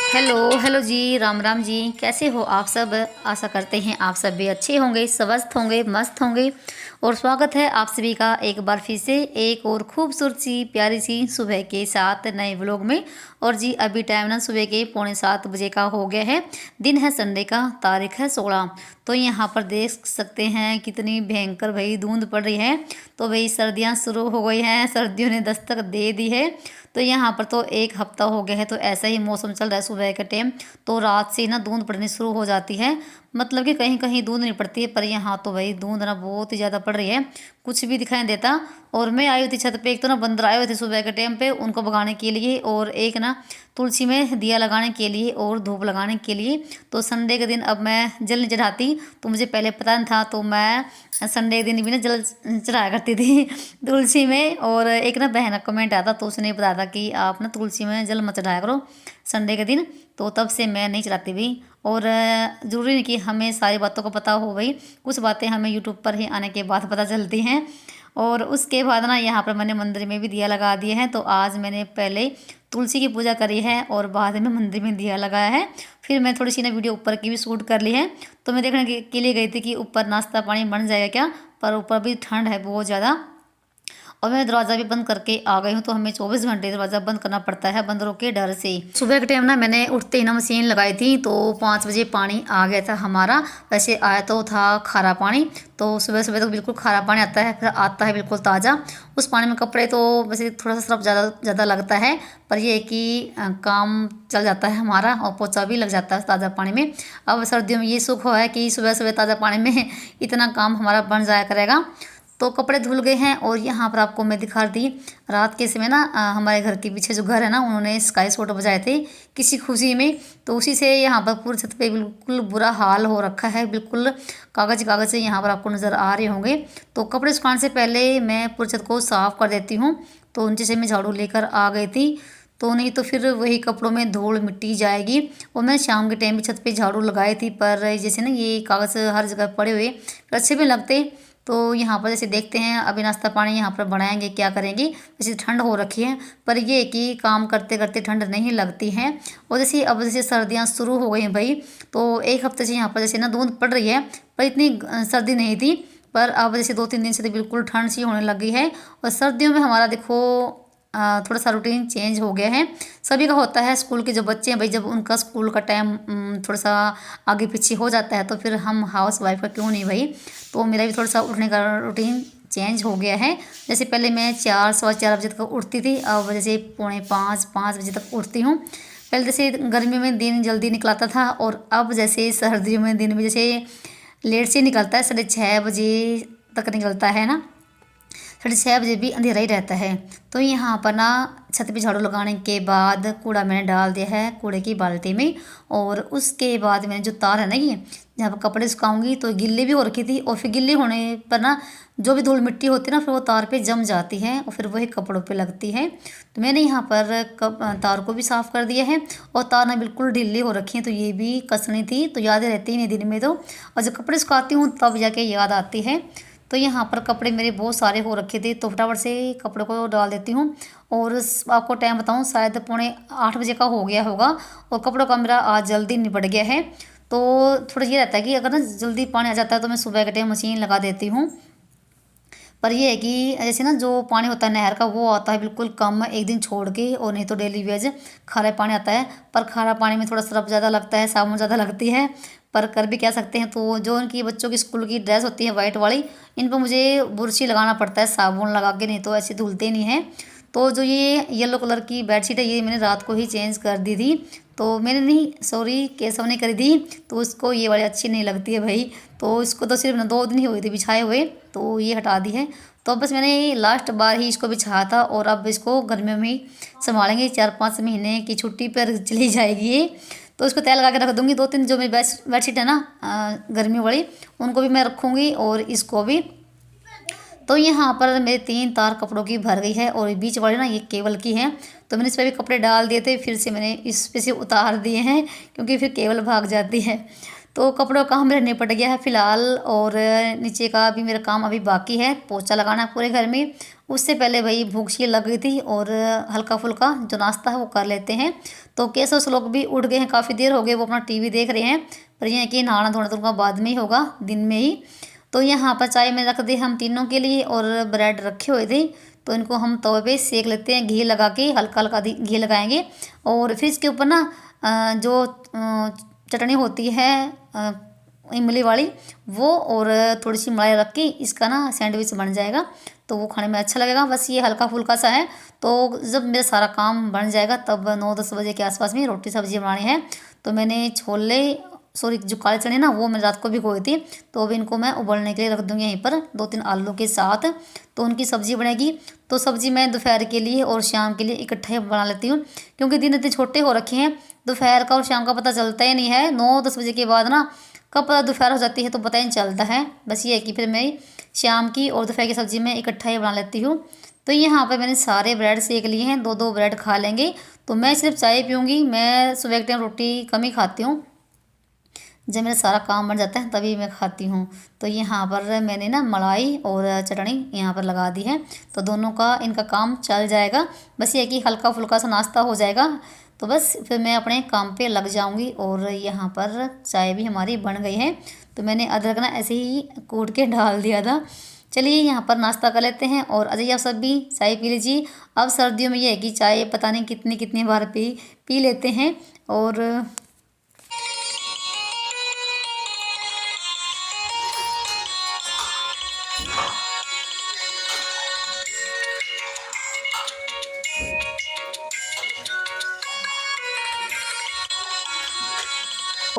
Hello hello जी, राम राम जी। कैसे हो आप सब? आशा करते हैं आप सब भी अच्छे होंगे, स्वस्थ होंगे, मस्त होंगे। और स्वागत है आप सभी का एक बार फिर से एक और खूबसूरत सी प्यारी सी सुबह के साथ नए व्लॉग में। और जी अभी टाइम ना सुबह के 6:45 का हो गया है। दिन है संडे का, तारीख है 16। तो यहाँ पर देख सकते हैं कितनी भयंकर भाई धुंध पड़ रही है। तो भाई सर्दियाँ शुरू हो गई हैं, सर्दियों ने दस्तक दे दी है। तो यहाँ पर तो एक हफ्ता हो गया है, तो ऐसा ही मौसम चल रहा है सुबह के टाइम। तो रात से ना धुंध पड़नी शुरू हो जाती है। मतलब कि कहीं कहीं धुंध नहीं पड़ती है, पर यहाँ तो भाई धुंध ना बहुत ही ज़्यादा पड़ रही है, कुछ भी दिखाई नहीं देता। और मैं आई हुई थी छत पे, एक तो ना बंदर आए हुए थे सुबह के टाइम पे, उनको भगाने के लिए, और एक ना तुलसी में दिया लगाने के लिए और धूप लगाने के लिए। तो संडे के दिन अब मैं जल नहीं चढ़ाती, तो मुझे पहले पता नहीं था, तो मैं संडे के दिन भी ना जल चढ़ाया करती थी तुलसी में। और एक ना बहन का कमेंट आता, तो उसने बताया था कि आप ना तुलसी में जल मत चढ़ाया करो संडे के दिन। तो तब से मैं नहीं चलाती भी। और ज़रूरी नहीं कि हमें सारी बातों को पता हो, भाई कुछ बातें हमें यूट्यूब पर ही आने के बाद पता चलती हैं। और उसके बाद ना यहाँ पर मैंने मंदिर में भी दिया लगा दिए हैं। तो आज मैंने पहले तुलसी की पूजा करी है और बाद में मंदिर में दिया लगाया है। फिर मैं थोड़ी सी ना वीडियो ऊपर की भी शूट कर ली है। तो मैं देखने के लिए गई थी कि ऊपर नाश्ता पानी बन जाएगा क्या, पर ऊपर भी ठंड है बहुत ज़्यादा। और मैं दरवाज़ा भी बंद करके आ गई हूँ, तो हमें 24 घंटे दरवाज़ा बंद करना पड़ता है बंदरों के डर से। सुबह के टाइम ना मैंने उठते ही ना मशीन लगाई थी, तो 5 बजे पानी आ गया था हमारा। वैसे आया तो था खारा पानी, तो सुबह सुबह तो बिल्कुल खारा पानी आता है, फिर आता है बिल्कुल ताज़ा। उस पानी में कपड़े तो वैसे थोड़ा सा सर्फ ज़्यादा ज़्यादा लगता है, पर यह है कि काम चल जाता है हमारा, और पोछा भी लग जाता है ताज़ा पानी में। अब सर्दियों में ये सुख हो है कि सुबह सुबह ताज़ा पानी में इतना काम हमारा बन जाया करेगा। तो कपड़े धुल गए हैं। और यहाँ पर आपको मैं दिखा दी, रात के समय ना हमारे घर के पीछे जो घर है ना, उन्होंने स्काई शॉट बजाए थे किसी खुशी में। तो उसी से यहाँ पर पूरी छत पे बिल्कुल बुरा हाल हो रखा है, बिल्कुल कागज़ कागज़ से यहाँ पर आपको नज़र आ रहे होंगे। तो कपड़े सुखाने से पहले मैं पूरी छत को साफ़ कर देती हूँ। तो नीचे से मैं झाड़ू लेकर आ गई थी, तो नहीं तो फिर वही कपड़ों में धूल मिट्टी जाएगी। और मैं शाम के टाइम भी छत पे झाड़ू लगाई थी, पर जैसे ना ये कागज़ हर जगह पड़े हुए अच्छे भी लगते। तो यहाँ पर जैसे देखते हैं अभी नाश्ता पानी यहाँ पर बनाएंगे, क्या करेंगे। वैसे ठंड हो रखी है, पर ये कि काम करते करते ठंड नहीं लगती है। और जैसे अब जैसे सर्दियाँ शुरू हो गई हैं भाई, तो एक हफ्ते से यहाँ पर जैसे ना धुंध पड़ रही है, पर इतनी सर्दी नहीं थी। पर अब जैसे 2-3 दिन से तो बिल्कुल ठंड सी होने लगी है। और सर्दियों में हमारा देखो थोड़ा सा रूटीन चेंज हो गया है। सभी का होता है, स्कूल के जो बच्चे हैं भाई, जब उनका स्कूल का टाइम थोड़ा सा आगे पीछे हो जाता है, तो फिर हम हाउस वाइफ का क्यों नहीं भाई। तो मेरा भी थोड़ा सा उठने का रूटीन चेंज हो गया है। जैसे पहले मैं 4 सवा 4 बजे तक उठती थी, अब जैसे 4:45-5 बजे तक उठती हूँ। पहले जैसे गर्मियों में दिन जल्दी निकलाता था, और अब जैसे सर्दियों में दिन में जैसे लेट से निकलता है, 6:30 बजे तक निकलता है ना। 6:30 बजे भी अंधेरा ही रहता है। तो यहाँ पर ना छत पे झाड़ू लगाने के बाद कूड़ा मैंने डाल दिया है कूड़े की बाल्टी में। और उसके बाद मैंने जो तार है ना, ये जहाँ पर कपड़े सुखाऊंगी, तो गिल्ली भी हो रखी थी, और फिर गिल्ली होने पर ना जो भी धूल मिट्टी होती है ना, फिर वो तार पे जम जाती है और फिर वही कपड़ों पे लगती है। तो मैंने यहाँ पर तार को भी साफ़ कर दिया है। और तार ना बिल्कुल ढीली हो रखी है, तो ये भी कसनी थी, तो याद रहती ही नहीं दिन में तो। और जब कपड़े सुखाती हूँ तब जाके याद आती है। तो यहाँ पर कपड़े मेरे बहुत सारे हो रखे थे, तो फटाफट से कपड़ों को डाल देती हूँ। और आपको टाइम बताऊँ, शायद 7:45 का हो गया होगा, और कपड़ों का मेरा आज जल्दी निपट गया है। तो थोड़ा ये रहता है कि अगर ना जल्दी पानी आ जाता है, तो मैं सुबह के टाइम मशीन लगा देती हूँ। पर ये है कि जैसे ना जो पानी होता है नहर का, वो आता है बिल्कुल कम, एक दिन छोड़ के, और नहीं तो डेली वेज खारा पानी आता है। पर खारा पानी में थोड़ा सर्फ ज़्यादा लगता है, साबुन ज़्यादा लगती है, पर कर भी क्या सकते हैं। तो जो उनकी बच्चों की स्कूल की ड्रेस होती है वाइट वाली, इन पर मुझे बुरशी लगाना पड़ता है साबुन लगा के, नहीं तो ऐसे धुलते नहीं हैं। तो जो ये येलो कलर की बेडशीट है, ये मैंने रात को ही चेंज कर दी थी। तो मैंने नहीं, सॉरी, केशव ने कर दी, तो उसको ये वाली अच्छी नहीं लगती है भाई। तो इसको तो सिर्फ 2 दिन ही हुए थे बिछाए हुए, तो ये हटा दी है। तो बस मैंने लास्ट बार ही इसको बिछाया था, और अब इसको गर्मियों में ही संभालेंगे, 4-5 महीने की छुट्टी पर चली जाएगी ये। तो इसको तैयार लगा के रख दूँगी। 2-3 जो मेरी बेडशीट है ना गर्मी वाली, उनको भी मैं रखूँगी, और इसको भी। तो यहाँ पर मेरे 3 तार कपड़ों की भर गई है, और बीच वाली ना ये केवल की है। तो मैंने इस पर भी कपड़े डाल दिए थे, फिर से मैंने इस पे से उतार दिए हैं, क्योंकि फिर केवल भाग जाती है। तो कपड़ों का काम मेरा निपट गया है फ़िलहाल, और नीचे का भी मेरा काम अभी बाकी है, पोछा लगाना है पूरे घर में। उससे पहले भाई भूख सी लग गई थी और हल्का फुल्का जो नाश्ता है वो कर लेते हैं। तो केसव लोग भी उठ गए हैं, काफ़ी देर हो गए, वो अपना टीवी देख रहे हैं। पर यह है कि नहाना धोना तो उनका बाद में ही होगा, दिन में ही। तो यहाँ पर चाय में रख दी हम तीनों के लिए, और ब्रेड रखे हुए थे तो इनको हम तवे पे सेक लेते हैं, घी लगा के, हल्का हल्का घी लगाएंगे। और फिर इसके ऊपर ना जो चटनी होती है इमली वाली, वो और थोड़ी सी मलाई रख के इसका ना सैंडविच बन जाएगा, तो वो खाने में अच्छा लगेगा। बस ये हल्का फुल्का सा है। तो जब मेरा सारा काम बन जाएगा तब 9-10 बजे के आसपास में रोटी सब्जी बनानी है। तो मैंने छोले, सॉरी जो काले चने ना, वो मैंने रात को भिगोए थे, तो अभी इनको मैं उबलने के लिए रख दूँगी यहीं पर 2-3 आलू के साथ। तो उनकी सब्ज़ी बनेगी। तो सब्ज़ी मैं दोपहर के लिए और शाम के लिए इकट्ठे ही बना लेती हूँ, क्योंकि दिन इतने छोटे हो रखे हैं, दोपहर का और शाम का पता चलता ही नहीं है। 9-10 बजे के बाद ना कब दोपहर हो जाती है तो पता ही नहीं चलता है। बस ये है कि फिर मैं शाम की और दोपहर की सब्ज़ी में इकट्ठा ही बना लेती हूँ। तो यहाँ पर मैंने सारे ब्रेड सेक लिए हैं, 2-2 ब्रेड खा लेंगे। तो मैं सिर्फ चाय पीऊँगी, मैं सुबह के टाइम रोटी कम ही खाती हूँ, जब मेरा सारा काम बन जाता है तभी मैं खाती हूँ। तो यहाँ पर मैंने ना मलाई और चटनी यहाँ पर लगा दी है, तो दोनों का इनका काम चल जाएगा। बस ये है कि हल्का फुल्का सा नाश्ता हो जाएगा, तो बस फिर मैं अपने काम पे लग जाऊँगी। और यहाँ पर चाय भी हमारी बन गई है, तो मैंने अदरक ना ऐसे ही कूट के डाल दिया था। चलिए यहाँ पर नाश्ता कर लेते हैं, और अजय आप सब भी चाय पी लीजिए। अब सर्दियों में ये है कि चाय पता नहीं कितनी कितनी बार पी लेते हैं।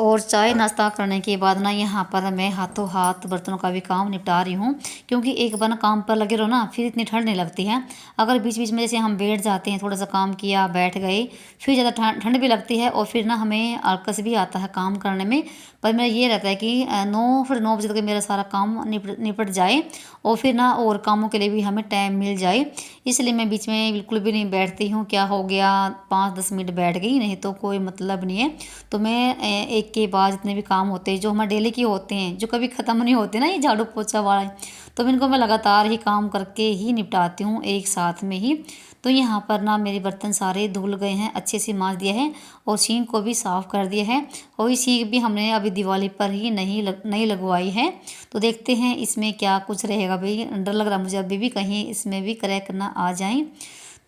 और चाय नाश्ता करने के बाद ना यहाँ पर मैं हाथों हाथ बर्तनों का भी काम निपटा रही हूँ, क्योंकि एक बार ना काम पर लगे रहो ना फिर इतनी ठंड नहीं लगती है। अगर बीच बीच में जैसे हम बैठ जाते हैं, थोड़ा सा काम किया बैठ गए, फिर ज़्यादा ठंड भी लगती है, और फिर ना हमें आलस भी आता है काम करने में। पर मेरा ये रहता है कि 9 बजे तक मेरा सारा काम निपट जाए, और फिर ना और कामों के लिए भी हमें टाइम मिल जाए। इसलिए मैं बीच में बिल्कुल भी नहीं बैठती हूँ, क्या हो गया 5-10 मिनट बैठ गई, नहीं तो कोई मतलब नहीं है। तो मैं एक के बाद जितने भी काम होते हैं जो हमारे डेली के होते हैं, जो कभी ख़त्म नहीं होते ना, ये झाड़ू पोछा वाला, तो इनको मैं लगातार ही काम करके ही निपटाती हूँ एक साथ में ही। तो यहाँ पर ना मेरे बर्तन सारे धुल गए हैं, अच्छे से मांज दिया है, और सींक को भी साफ़ कर दिया है। और ये सींक भी हमने अभी दिवाली पर ही नहीं लगवाई है। तो देखते हैं इसमें क्या कुछ रहेगा। भाई डर लग रहा मुझे अभी भी, कहीं इसमें भी क्रैक ना आ जाए।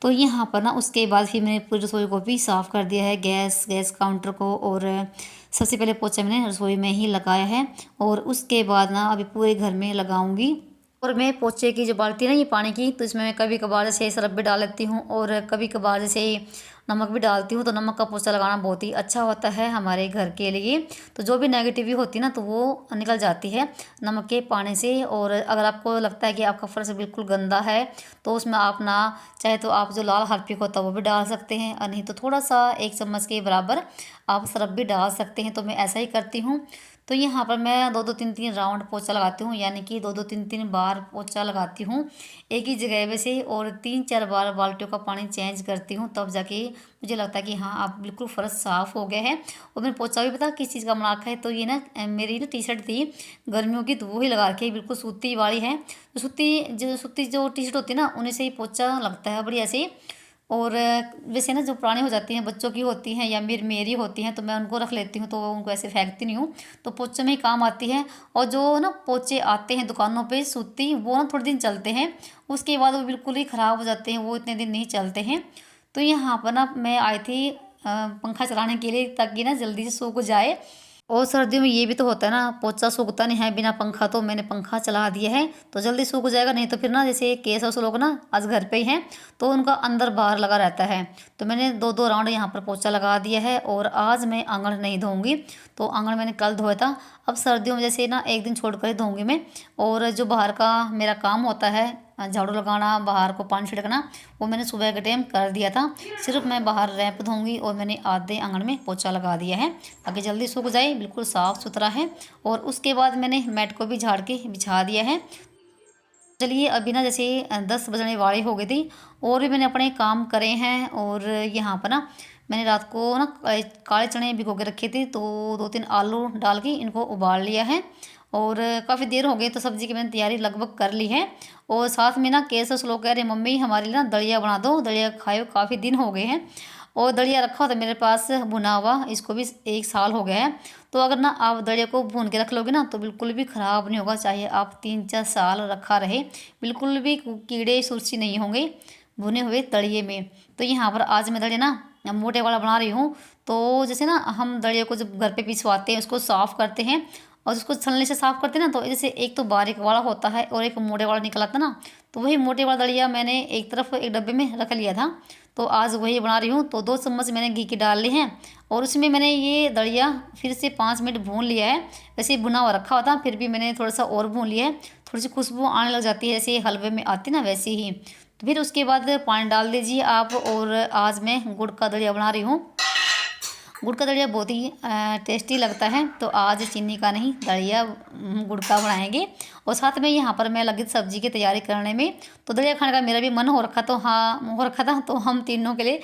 तो यहाँ पर ना उसके बाद फिर मैंने पूरी रसोई को भी साफ़ कर दिया है, गैस काउंटर को, और सबसे पहले पोछा मैंने रसोई में ही लगाया है, और उसके बाद ना अभी पूरे घर में लगाऊंगी। और मैं पोछे की जो बाल्टी है ना ये पानी की, तो इसमें मैं कभी कभार जैसे सरफ भी डाल लेती हूँ, और कभी कभार जैसे नमक भी डालती हूँ। तो नमक का पोछा लगाना बहुत ही अच्छा होता है हमारे घर के लिए। तो जो भी नेगेटिविटी होती है ना तो वो निकल जाती है नमक के पानी से। और अगर आपको लगता है कि आपका फर्श बिल्कुल गंदा है, तो उसमें आप ना चाहे तो आप जो लाल हार्पिक होता है वो भी डाल सकते हैं, और नहीं तो थोड़ा सा 1 चम्मच के बराबर आप सरफ भी डाल सकते हैं। तो मैं ऐसा ही करती हूँ। तो यहाँ पर मैं 2-2 3-3 राउंड पोछा लगाती हूँ, यानी कि 2-2 3-3 बार पोछा लगाती हूँ एक ही जगह पे से, और 3-4 बार बाल्टियों का पानी चेंज करती हूँ, तब जाके मुझे लगता है कि हाँ अब बिल्कुल फर्श साफ़ हो गया है। और मैंने पोछा भी पता किस चीज़ का बना रखा है, तो ये ना मेरी ना टी शर्ट थी गर्मियों की, तो वो ही लगा रखी है, बिल्कुल सूती वाली है। तो सूती जो टी शर्ट होती है ना उन्हें से ही पोछा लगता है बढ़िया से। और वैसे ना जो पुरानी हो जाती हैं बच्चों की होती हैं या मेरी होती हैं, तो मैं उनको रख लेती हूँ, तो उनको ऐसे फेंकती नहीं हूँ, तो पोछे में ही काम आती है। और जो ना पोछे आते हैं दुकानों पे सूती, वो ना थोड़े दिन चलते हैं, उसके बाद वो बिल्कुल ही ख़राब हो जाते हैं, वो इतने दिन नहीं चलते हैं। तो यहाँ पर ना मैं आई थी पंखा चलाने के लिए, ताकि ना जल्दी से सूख जाए। और सर्दियों में ये भी तो होता है ना, पोछा सूखता नहीं है बिना पंखा, तो मैंने पंखा चला दिया है तो जल्दी सूख जाएगा। नहीं तो फिर ना जैसे केस हाउस लोग ना आज घर पे ही हैं, तो उनका अंदर बाहर लगा रहता है। तो मैंने 2-2 राउंड यहाँ पर पोछा लगा दिया है। और आज मैं आंगन नहीं धोऊंगी, तो आंगन मैंने कल धोया था। अब सर्दियों में जैसे ना एक दिन छोड़ कर ही धोऊंगी मैं। और जो बाहर का मेरा काम होता है झाड़ू लगाना, बाहर को पानी छिड़कना, वो मैंने सुबह के टाइम कर दिया था। सिर्फ मैं बाहर रैंप धोऊंगी, और मैंने आधे आंगन में पोछा लगा दिया है ताकि जल्दी सूख जाए, बिल्कुल साफ़ सुथरा है। और उसके बाद मैंने मैट को भी झाड़ के बिछा दिया है। चलिए अभी ना जैसे 10 बजने वाले हो गए थे, और भी मैंने अपने काम करे हैं। और यहाँ पर ना मैंने रात को ना काले चने भिगो के रखे थे, तो 2-3 आलू डाल के इनको उबाल लिया है और काफ़ी देर हो गई, तो सब्ज़ी की मैंने तैयारी लगभग कर ली है। और साथ में ना कैसे लोग कह रहे मम्मी हमारे लिए ना दलिया बना दो, दलिया खाए हुए काफ़ी दिन हो गए हैं। और दलिया रखा होता मेरे पास भुना हुआ, इसको भी 1 साल हो गया है। तो अगर ना आप दलिया को भून के रख लोगे ना तो बिल्कुल भी ख़राब नहीं होगा, चाहे आप 3-4 साल रखा रहे, बिल्कुल भी कीड़े सुरछी नहीं होंगे भुने हुए दलिये में। तो यहाँ पर आज मैं दलिया ना मोटे वाला बना रही हूँ। तो जैसे ना हम दलिया को जब घर पे पिसवाते हैं, उसको साफ़ करते हैं और उसको छलनी से साफ़ करते हैं ना, तो जैसे एक तो बारीक वाला होता है और एक मोटे वाला निकल आता ना, तो वही मोटे वाला दलिया मैंने एक तरफ एक डब्बे में रख लिया था। तो आज वही बना रही हूँ। तो 2 चम्मच मैंने घी के डाल लिए हैं और उसमें मैंने ये दलिया फिर से 5 मिनट भून लिया है। वैसे ही भुना हुआ रखा हुआ था, फिर भी मैंने थोड़ा सा और भून लिया है। थोड़ी सी खुशबू आने लग जाती है जैसे हलवे में आती ना, वैसे ही। तो फिर उसके बाद पानी डाल दीजिए आप। और आज मैं गुड़ का दलिया बना रही हूँ। गुड़ का दलिया बहुत ही टेस्टी लगता है। तो आज चीनी का नहीं, दलिया गुड़ का बनाएंगे। और साथ में यहाँ पर मैं लगी सब्जी की तैयारी करने में। तो दलिया खाने का मेरा भी मन हो रखा, तो हाँ हो रखा था, तो हम तीनों के लिए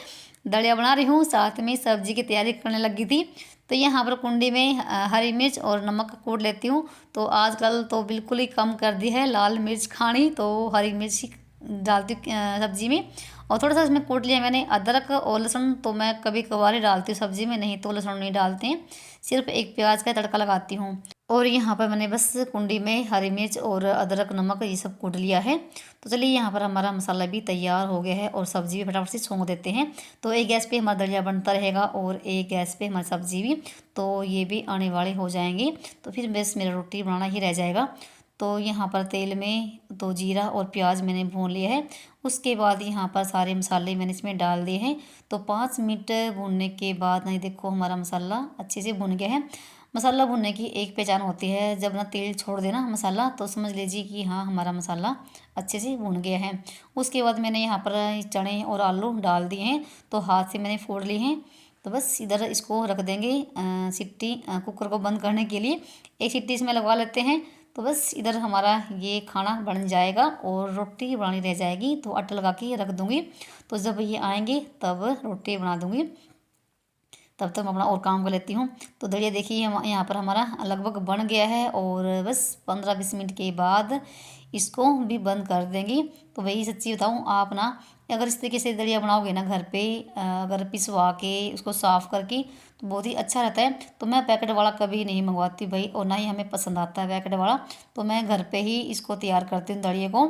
दलिया बना रही हूँ, साथ में सब्जी की तैयारी करने लगी थी। तो यहाँ पर कुंडी में हरी मिर्च और नमक कूट लेती हूँ। तो आजकल तो बिल्कुल ही कम कर दी है लाल मिर्च खानी, तो हरी मिर्च ही डालती हूँ सब्जी में। और थोड़ा सा इसमें कूट लिया मैंने अदरक और लहसुन, तो मैं कभी कभार ही डालती हूँ सब्जी में, नहीं तो लहसुन नहीं डालते हैं, सिर्फ एक प्याज का तड़का लगाती हूँ। और यहाँ पर मैंने बस कुंडी में हरी मिर्च और अदरक नमक ये सब कूट लिया है। तो चलिए यहाँ पर हमारा मसाला भी तैयार हो गया है और सब्ज़ी भी फटाफट से छोंक देते हैं। तो एक गैस पे हमारा दलिया बनता रहेगा और एक गैस पे हमारी सब्ज़ी भी, तो ये भी आने वाले हो जाएंगे। तो फिर बस मेरा रोटी बनाना ही रह जाएगा। तो यहाँ पर तेल में तो जीरा और प्याज मैंने भून लिया है। उसके बाद यहाँ पर सारे मसाले मैंने इसमें डाल दिए हैं। तो 5 मिनट भूनने के बाद नहीं, देखो हमारा मसाला अच्छे से भुन गया है। मसाला भुनने की एक पहचान होती है, जब ना तेल छोड़ देना मसाला, तो समझ लीजिए कि हाँ हमारा मसाला अच्छे से भुन गया है। उसके बाद मैंने यहाँ पर चने और आलू डाल दिए हैं, तो हाथ से मैंने फोड़ लिए हैं। तो बस इधर इसको रख देंगे सीटी, कुकर को बंद करने के लिए एक सीटी इसमें लगवा लेते हैं। तो बस इधर हमारा ये खाना बन जाएगा और रोटी बनानी रह जाएगी, तो आटा लगा के रख दूँगी। तो जब ये आएंगे तब रोटी बना दूँगी, तब तक मैं अपना और काम कर लेती हूँ। तो दलिया देखिए यहाँ पर हमारा लगभग बन गया है और बस 15-20 मिनट के बाद इसको भी बंद कर देंगी। तो वही सच्ची बताऊँ, आप ना अगर इस तरीके से दलिया बनाओगे ना घर पे, अगर पिसवा के उसको साफ़ करके, तो बहुत ही अच्छा रहता है। तो मैं पैकेट वाला कभी नहीं मंगवाती भाई, और ना ही हमें पसंद आता है पैकेट वाला। तो मैं घर पे ही इसको तैयार करती हूँ दलिया को।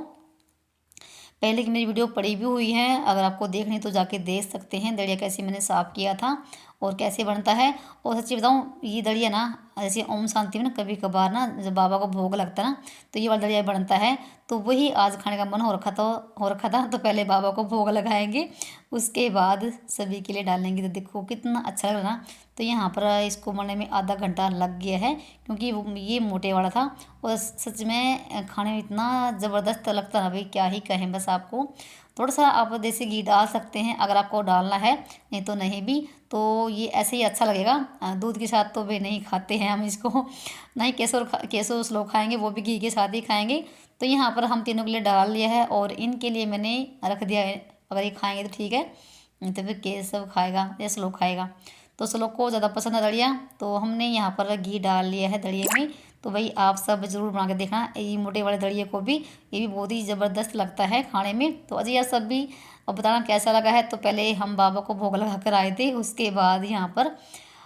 पहले की मेरी वीडियो पड़ी भी हुई है, अगर आपको देखनी तो जाके देख सकते हैं दलिया कैसे मैंने साफ़ किया था और कैसे बनता है। और सच्ची बताऊँ, ये दलिया ना जैसे ओम शांति में ना कभी कभार ना जब बाबा को भोग लगता है ना, तो ये वाला दलिया बनता है। तो वही आज खाने का मन हो रखा था। तो पहले बाबा को भोग लगाएंगे, उसके बाद सभी के लिए डालेंगे। तो देखो कितना अच्छा लग रहा ना। तो यहाँ पर इसको बनने में आधा घंटा लग गया है, क्योंकि ये मोटे वाला था। और सच में खाने में इतना ज़बरदस्त लगता है भाई, क्या ही कहें बस आपको। थोड़ा सा आप देसी घी डाल सकते हैं अगर आपको डालना है, नहीं तो नहीं भी। तो ये ऐसे ही अच्छा लगेगा। दूध के साथ तो भाई नहीं खाते हैं हम इसको, नहीं केसर लोग खाएंगे, वो भी घी के साथ ही खाएंगे। तो यहाँ पर हम तीनों के लिए डाल लिया है और इनके लिए मैंने रख दिया है। अगर ये खाएंगे तो ठीक है, नहीं तो फिर केसर खाएगा या श्लोक खाएगा। तो श्लोक को ज़्यादा पसंद है दलिया, तो हमने यहाँ पर घी डाल लिया है दलिये में। तो भाई आप सब ज़रूर बना के देखना ये मोटे वाले दलिये को भी, ये भी बहुत ही ज़बरदस्त लगता है खाने में। तो अजय यार सब भी अब बताना कैसा लगा है। तो पहले हम बाबा को भोग लगा कर आए थे, उसके बाद यहाँ पर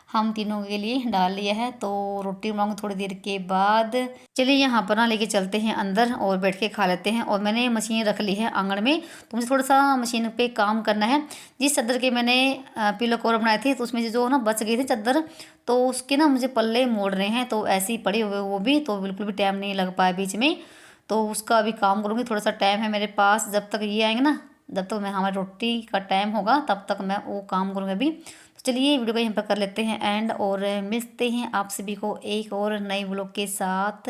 हम तीनों के लिए डाल लिया है। तो रोटी बनाऊंगी थोड़ी देर के बाद। चलिए यहाँ पर ना लेके चलते हैं अंदर और बैठ के खा लेते हैं। और मैंने मशीन रख ली है आंगन में, तो मुझे थोड़ा सा मशीन पे काम करना है। जिस चादर के मैंने पिलो कवर बनाए थे, तो उसमें जो ना बच गई थी चादर, तो उसके ना मुझे पल्ले मोड़ने हैं। तो ऐसे ही पड़े हुए वो भी, तो बिल्कुल भी टाइम नहीं लग पाया बीच में। तो उसका अभी काम करूँगी, थोड़ा सा टाइम है मेरे पास। जब तक ये आएंगे ना, जब तक मैं हमारी रोटी का टाइम होगा तब तक मैं वो काम करूँगी अभी। तो चलिए वीडियो को यहाँ पर कर लेते हैं एंड, और मिलते हैं आप सभी को एक और नए व्लॉग के साथ।